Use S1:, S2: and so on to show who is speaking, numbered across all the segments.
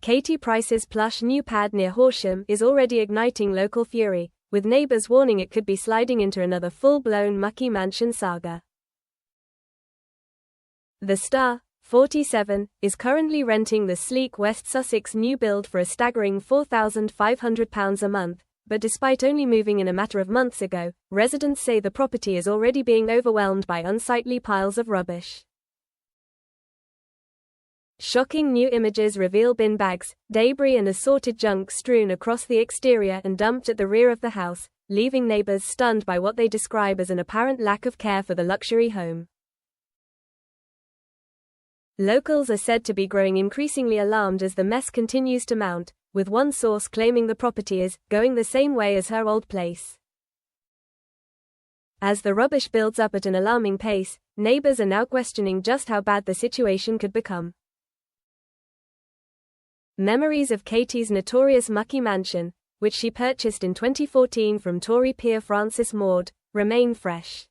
S1: Katie Price's plush new pad near Horsham is already igniting local fury, with neighbours warning it could be sliding into another full-blown Mucky Mansion saga. The star, 47, is currently renting the sleek West Sussex new build for a staggering £4,500 a month, but despite only moving in a matter of months ago, residents say the property is already being overwhelmed by unsightly piles of rubbish. Shocking new images reveal bin bags, debris and assorted junk strewn across the exterior and dumped at the rear of the house, leaving neighbours stunned by what they describe as an apparent lack of care for the luxury home. Locals are said to be growing increasingly alarmed as the mess continues to mount, with one source claiming the property is going the same way as her old place. As the rubbish builds up at an alarming pace, neighbours are now questioning just how bad the situation could become. Memories of Katie's notorious Mucky Mansion, which she purchased in 2014 from Tory peer Francis Maud, remain fresh.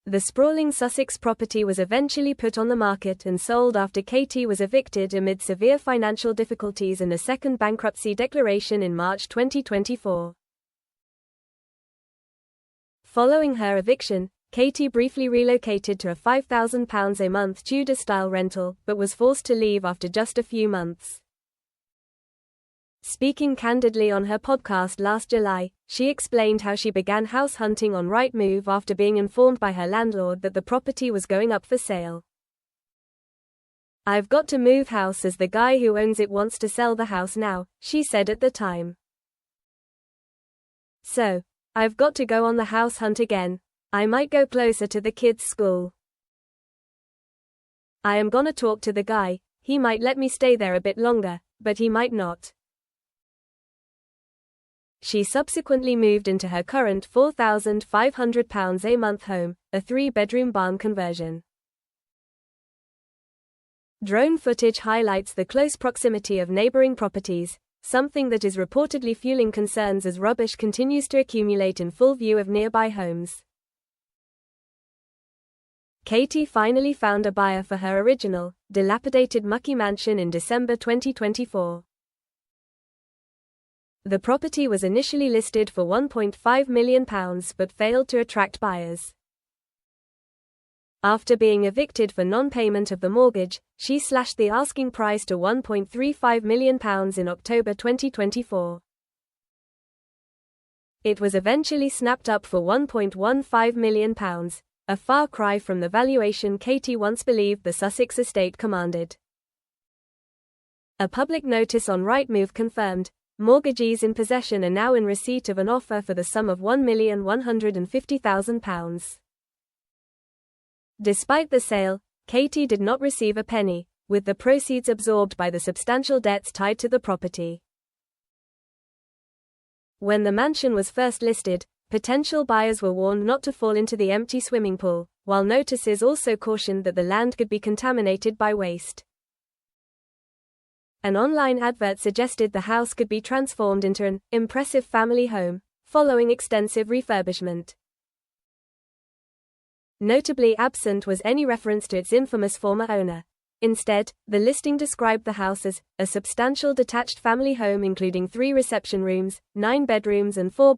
S1: The sprawling Sussex property was eventually put on the market and sold after Katie was evicted amid severe financial difficulties and a second bankruptcy declaration in March 2024. Following her eviction, Katie briefly relocated to a £5,000 a month Tudor-style rental, but was forced to leave after just a few months. Speaking candidly on her podcast last July, she explained how she began house hunting on Rightmove after being informed by her landlord that the property was going up for sale. "I've got to move house as the guy who owns it wants to sell the house now," she said at the time. "So, I've got to go on the house hunt again. I might go closer to the kids' school. I am gonna talk to the guy, he might let me stay there a bit longer, but he might not." She subsequently moved into her current £4,500 a month home, a 3-bedroom barn conversion. Drone footage highlights the close proximity of neighbouring properties, something that is reportedly fueling concerns as rubbish continues to accumulate in full view of nearby homes. Katie finally found a buyer for her original, dilapidated Mucky Mansion in December 2024. The property was initially listed for £1.5 million but failed to attract buyers. After being evicted for non-payment of the mortgage, she slashed the asking price to £1.35 million in October 2024. It was eventually snapped up for £1.15 million, a far cry from the valuation Katie once believed the Sussex estate commanded. A public notice on Rightmove confirmed, mortgagees in possession are now in receipt of an offer for the sum of £1,150,000. Despite the sale, Katie did not receive a penny, with the proceeds absorbed by the substantial debts tied to the property. When the mansion was first listed, potential buyers were warned not to fall into the empty swimming pool, while notices also cautioned that the land could be contaminated by waste. An online advert suggested the house could be transformed into an impressive family home, following extensive refurbishment. Notably absent was any reference to its infamous former owner. Instead, the listing described the house as a substantial detached family home including 3 reception rooms, 9 bedrooms and 4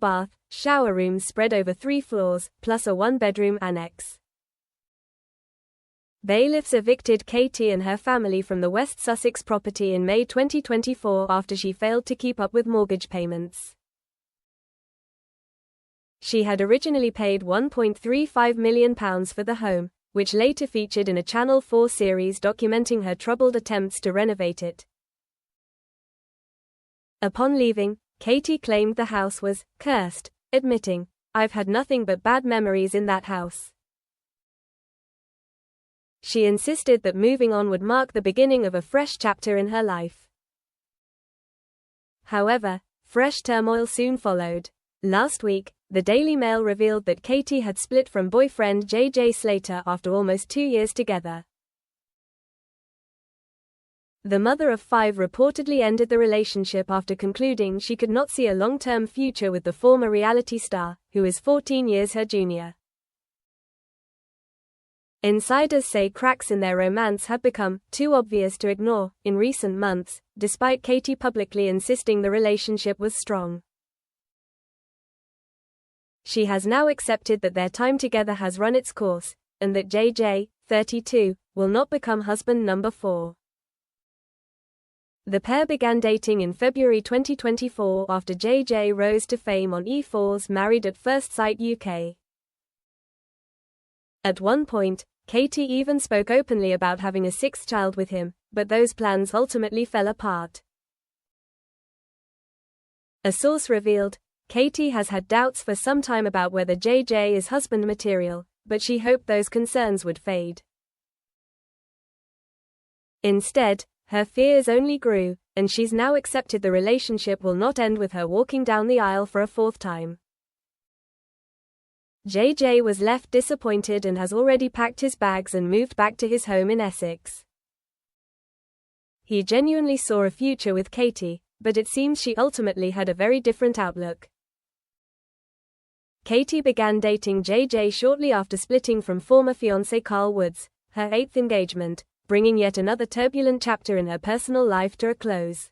S1: shower rooms spread over 3 floors, plus a 1-bedroom annex. Bailiffs evicted Katie and her family from the West Sussex property in May 2024 after she failed to keep up with mortgage payments. She had originally paid £1.35 million for the home, which later featured in a Channel 4 series documenting her troubled attempts to renovate it. Upon leaving, Katie claimed the house was cursed, admitting, "I've had nothing but bad memories in that house." She insisted that moving on would mark the beginning of a fresh chapter in her life. However, fresh turmoil soon followed. Last week, the Daily Mail revealed that Katie had split from boyfriend JJ Slater after almost 2 years together. The mother of 5 reportedly ended the relationship after concluding she could not see a long-term future with the former reality star, who is 14 years her junior. Insiders say cracks in their romance have become too obvious to ignore in recent months, despite Katie publicly insisting the relationship was strong. She has now accepted that their time together has run its course, and that JJ, 32, will not become husband number 4. The pair began dating in February 2024 after JJ rose to fame on E4's Married at First Sight UK. At one point, Katie even spoke openly about having a 6th child with him, but those plans ultimately fell apart. A source revealed, Katie has had doubts for some time about whether JJ is husband material, but she hoped those concerns would fade. Instead, her fears only grew, and she's now accepted the relationship will not end with her walking down the aisle for a 4th time. JJ was left disappointed and has already packed his bags and moved back to his home in Essex. He genuinely saw a future with Katie, but it seems she ultimately had a very different outlook. Katie began dating JJ shortly after splitting from former fiancé Carl Woods, her 8th engagement, bringing yet another turbulent chapter in her personal life to a close.